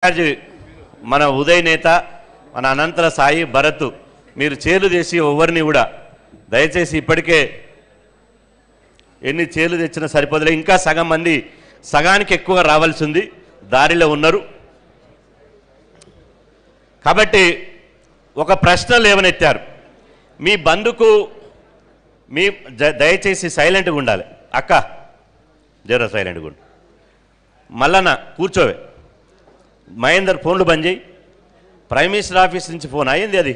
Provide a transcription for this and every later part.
మన ఉదయ్ నేత మన అనంతర సాయి భరత్ మీరు చేలు చేసి ఎవరిని కూడా దయచేసి ఇప్పటికే ఎన్ని చేలు తెచ్చినా సరిపోదులే, ఇంకా సగం మంది సగానికి ఎక్కువ రావాల్సి ఉంది, దారిలో ఉన్నారు. కాబట్టి ఒక ప్రశ్న లేవనెత్తారు, మీ బంధుకు మీ దయచేసి సైలెంట్గా ఉండాలి. అక్క జర సైలెంట్గా ఉండు, మల్లన్న కూర్చోవే, మహేందర్ ఫోన్లు బంద్ చేయి, ప్రైమ్ మినిస్టర్ ఆఫీస్ నుంచి ఫోన్ అయ్యింది. అది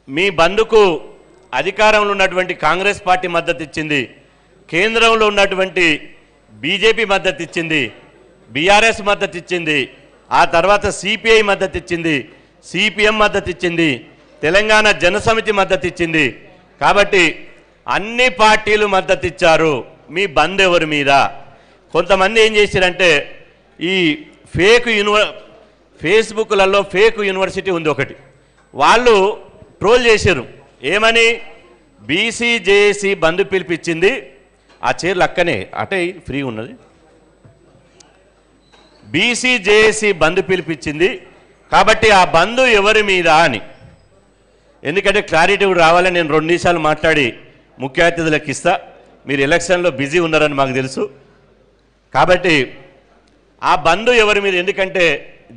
మీ బంధుకు అధికారంలో ఉన్నటువంటి కాంగ్రెస్ పార్టీ మద్దతు ఇచ్చింది, కేంద్రంలో ఉన్నటువంటి బీజేపీ మద్దతు ఇచ్చింది, బీఆర్ఎస్ మద్దతు ఇచ్చింది, ఆ తర్వాత సిపిఐ మద్దతు ఇచ్చింది, సిపిఎం మద్దతు ఇచ్చింది, తెలంగాణ జనసమితి మద్దతు ఇచ్చింది. కాబట్టి అన్ని పార్టీలు మద్దతు ఇచ్చారు. మీ బంద్ ఎవరి మీద? కొంతమంది ఏం చేశారంటే ఈ ఫేస్బుక్లలో ఫేక్ యూనివర్సిటీ ఉంది ఒకటి, వాళ్ళు ట్రోల్ చేశారు. ఏమని? బీసీజేఏసీ బంద్ పిలిపించింది, ఆ చీరలు అక్కనే అటే ఫ్రీ ఉన్నది, బీసీజేఏసీ బంద్ పిలిపించింది కాబట్టి ఆ బంద్ ఎవరి మీద అని. ఎందుకంటే క్లారిటీ రావాలని నేను 2 నిమిషాలు మాట్లాడి ముఖ్య అతిథులకు ఇస్తా. మీరు ఎలక్షన్లో బిజీ ఉన్నారని మాకు తెలుసు. కాబట్టి ఆ బంద్ ఎవరి మీద? ఎందుకంటే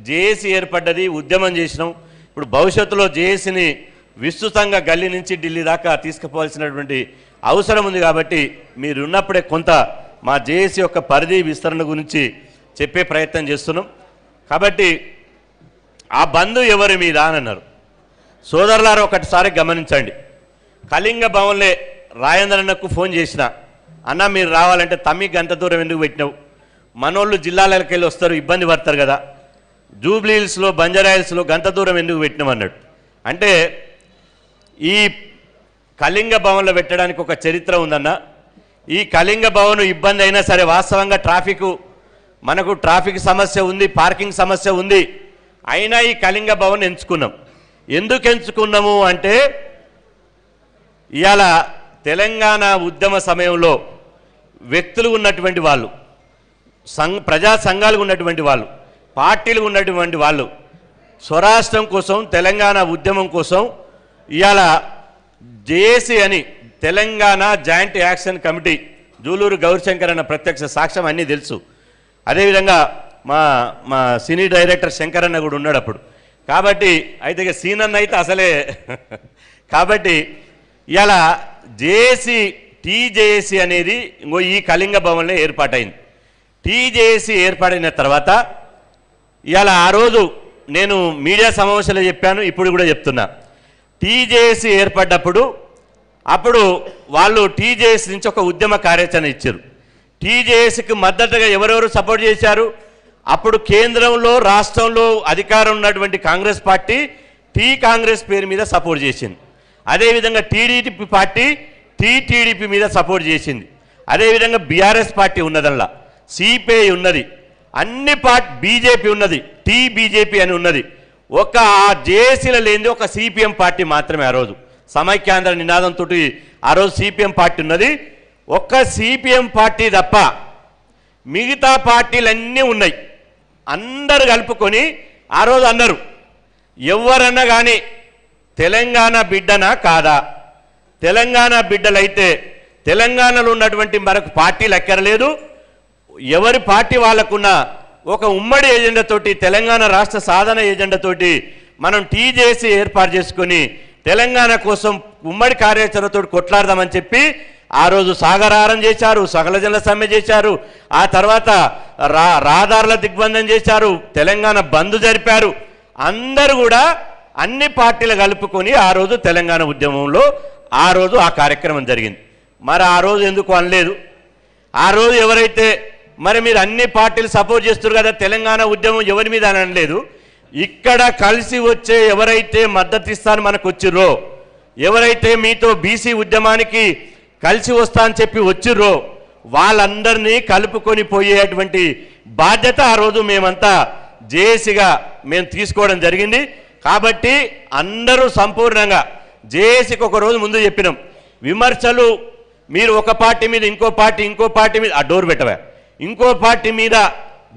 జేఏసీ ఏర్పడ్డది, ఉద్యమం చేసినాం. ఇప్పుడు భవిష్యత్తులో జేఏసీని విస్తృతంగా గల్లీ నుంచి ఢిల్లీ దాకా తీసుకుపోవాల్సినటువంటి అవసరం ఉంది. కాబట్టి మీరు ఉన్నప్పుడే కొంత మా జేఏసీ యొక్క పరిధి విస్తరణ గురించి చెప్పే ప్రయత్నం చేస్తున్నాం. కాబట్టి ఆ బంద్ ఎవరి మీద అని అన్నారు. సోదరులారా ఒకటిసారి గమనించండి, కళింగ భవన్లే రాజేంద్రన్నకు ఫోన్ చేసిన, అన్న మీరు రావాలంటే తమ్మి గంట దూరం ఎందుకు పెట్టినావు, మనోళ్ళు జిల్లాలకు వెళ్ళి వస్తారు, ఇబ్బంది పడతారు కదా, జూబ్లీహిల్స్లో బంజారాహిల్స్లో గంట దూరం ఎందుకు పెట్టినాం అన్నాడు. అంటే ఈ కళింగ భవన్లో పెట్టడానికి ఒక చరిత్ర ఉందన్న. ఈ కళింగ భవన్ ఇబ్బంది అయినా సరే, వాస్తవంగా మనకు ట్రాఫిక్ సమస్య ఉంది, పార్కింగ్ సమస్య ఉంది, అయినా ఈ కళింగ భవన్ ఎంచుకున్నాం. ఎందుకు ఎంచుకున్నాము అంటే ఇవాళ తెలంగాణ ఉద్యమ సమయంలో వ్యక్తులు ఉన్నటువంటి వాళ్ళు, ప్రజా సంఘాలు ఉన్నటువంటి వాళ్ళు, పార్టీలు ఉన్నటువంటి వాళ్ళు స్వరాష్ట్రం కోసం, తెలంగాణ ఉద్యమం కోసం ఇవాళ జేఏసీ అని Telangana joint action committee, Juluru Gauri Shankar అన్న ప్రత్యక్ష సాక్ష్యం అన్నీ తెలుసు. అదేవిధంగా మా సినీ డైరెక్టర్ శంకర్ అన్న కూడా ఉన్నాడు అప్పుడు. కాబట్టి అయితే ఇక సీన్ అన్న అయితే అసలే కాబట్టి ఇవాళ జేఏసీ టీజేఏసీ అనేది ఇంకో ఈ కళింగ భవన్లో ఏర్పాటైంది. టీజేఏసీ ఏర్పాటైన తర్వాత ఇవాళ ఆ రోజు నేను మీడియా సమావేశంలో చెప్పాను, ఇప్పుడు కూడా చెప్తున్నా, టీజేఏసీ ఏర్పడ్డప్పుడు అప్పుడు వాళ్ళు టీజేఏసీ నుంచి ఒక ఉద్యమ కార్యాచరణ ఇచ్చారు. టీజేఏసీకి మద్దతుగా ఎవరెవరు సపోర్ట్ చేశారు? అప్పుడు కేంద్రంలో రాష్ట్రంలో అధికారం ఉన్నటువంటి కాంగ్రెస్ పార్టీ కాంగ్రెస్ పేరు మీద సపోర్ట్ చేసింది. అదేవిధంగా టీడీపీ పార్టీ టీడీపీ మీద సపోర్ట్ చేసింది. అదేవిధంగా బీఆర్ఎస్ పార్టీ ఉన్నదల్లా, సిపిఐ ఉన్నది, అన్ని బీజేపీ ఉన్నది, బీజేపీ అని ఉన్నది. ఒక ఆ జేఏసీలో లేనిది ఒక సిపిఎం పార్టీ మాత్రమే. ఆ రోజు సమైక్యాంధ్ర నినాదంతో ఆ రోజు సిపిఎం పార్టీ ఉన్నది. ఒక్క సిపిఎం పార్టీ తప్ప మిగతా పార్టీలన్నీ ఉన్నాయి. అందరు కలుపుకొని ఆ రోజు అన్నారు, ఎవరన్నా కానీ తెలంగాణ బిడ్డనా కాదా, తెలంగాణ బిడ్డలైతే తెలంగాణలో ఉన్నటువంటి మరొక పార్టీలు ఎక్కరలేదు, ఎవరి పార్టీ వాళ్ళకున్న ఒక ఉమ్మడి ఎజెండాతోటి, తెలంగాణ రాష్ట్ర సాధన ఎజెండాతోటి మనం టీజేసీ ఏర్పాటు చేసుకొని తెలంగాణ కోసం ఉమ్మడి కార్యాచరణతో కొట్లాడదామని చెప్పి ఆ రోజు సాగరారం చేశారు, సకల జనుల సమ్మె చేశారు, ఆ తర్వాత రహదారుల దిగ్బంధం చేశారు, తెలంగాణ బంద్ జరిపారు. అందరూ కూడా అన్ని పార్టీలు కలుపుకొని ఆ రోజు తెలంగాణ ఉద్యమంలో ఆ రోజు ఆ కార్యక్రమం జరిగింది. మరి ఆ రోజు ఎందుకు అనలేదు? ఆ రోజు ఎవరైతే మరి మీరు అన్ని పార్టీలు సపోర్ట్ చేస్తారు కదా, తెలంగాణ ఉద్యమం ఎవరి మీద అని అనలేదు. ఇక్కడ కలిసి వచ్చే ఎవరైతే మద్దతు ఇస్తాను మనకు వచ్చిర్రో, ఎవరైతే మీతో బీసీ ఉద్యమానికి కలిసి వస్తా అని చెప్పి వచ్చిర్రో వాళ్ళందరినీ కలుపుకొని పోయేటువంటి బాధ్యత ఆ రోజు మేమంతా జేఏసీగా మేము తీసుకోవడం జరిగింది. కాబట్టి అందరూ సంపూర్ణంగా జేఏసీకి ఒక రోజు ముందు చెప్పినాం, విమర్శలు మీరు ఒక పార్టీ మీద ఇంకో పార్టీ మీద ఆ డోర్ పెట్టవా, ఇంకో పార్టీ మీద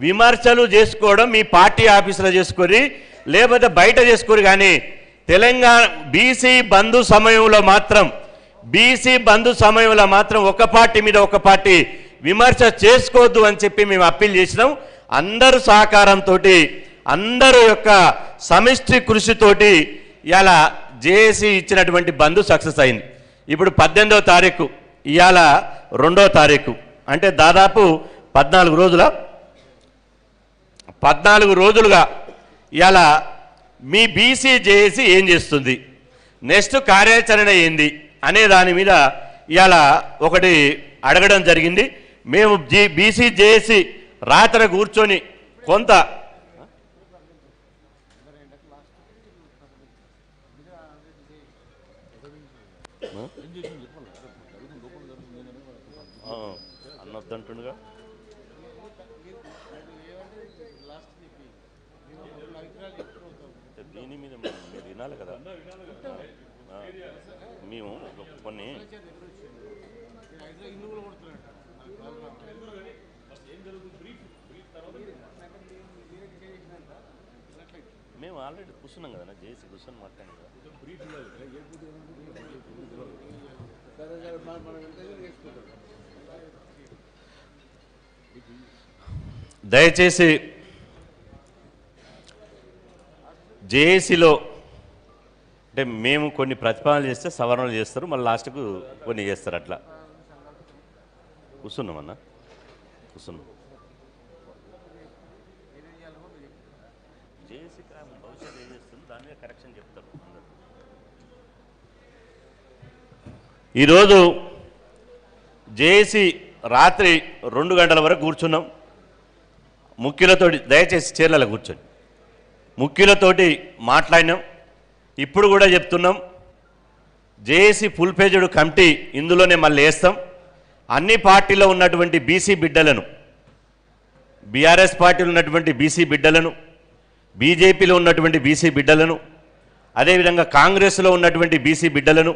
విమర్శలు చేసుకోవడం మీ పార్టీ ఆఫీసులో చేసుకొని లేకపోతే బయట చేసుకోరు. కానీ తెలంగాణ బీసీ బంధు సమయంలో మాత్రం ఒక పార్టీ మీద ఒక పార్టీ విమర్శ చేసుకోవద్దు అని చెప్పి మేము అప్పీల్ చేసినాం. అందరూ సహకారంతో, అందరూ యొక్క సమిష్టి కృషితోటి ఇలా జేఏసీ ఇచ్చినటువంటి బంధు సక్సెస్ అయింది. ఇప్పుడు 18వ తారీఖు, ఇవాళ 2వ తారీఖు, అంటే దాదాపు 14 రోజులుగా ఇలా మీ బీసీ జేఏసీ ఏం చేస్తుంది, నెక్స్ట్ కార్యాచరణ ఏంది అనే దాని మీద ఇవాళ ఒకటి అడగడం జరిగింది. మేము బీసీ జేఏసీ రాత్రి కూర్చొని కొంత అన్నొద్దంటుండగా దీని మీద మీరు వినాలి కదా. మేము కొన్ని మేము ఆల్రెడీ కూర్చున్నాం కదా, జేసీ కూర్చొని మాట్లాడాం కదా. దయచేసి జేఏసీలో అంటే మేము కొన్ని ప్రతిపాదనలు చేస్తే సవరణలు చేస్తారు, మళ్ళీ లాస్ట్కు కొన్ని చేస్తారు. అట్లా కూర్చున్నామన్నా, కూర్చున్నాం. జేఏసీ భవిష్యత్తు ఏం చేస్తుంది దాని మీద కరెక్షన్ చెప్తారు అందరూ. ఈరోజు జేఏసీ రాత్రి 2 గంటల వరకు కూర్చున్నాం. ముఖ్యులతోటి, దయచేసి చీరలలో కూర్చొని ముఖ్యులతోటి మాట్లాడినాం. ఇప్పుడు కూడా చెప్తున్నాం, జేఏసీ ఫుల్ పేజ్డ్ కమిటీ ఇందులోనే మళ్ళీ వేస్తాం. అన్ని పార్టీలో ఉన్నటువంటి బీసీ బిడ్డలను, బీఆర్ఎస్ పార్టీలో ఉన్నటువంటి బీసీ బిడ్డలను, బీజేపీలో ఉన్నటువంటి బీసీ బిడ్డలను, అదేవిధంగా కాంగ్రెస్లో ఉన్నటువంటి బీసీ బిడ్డలను,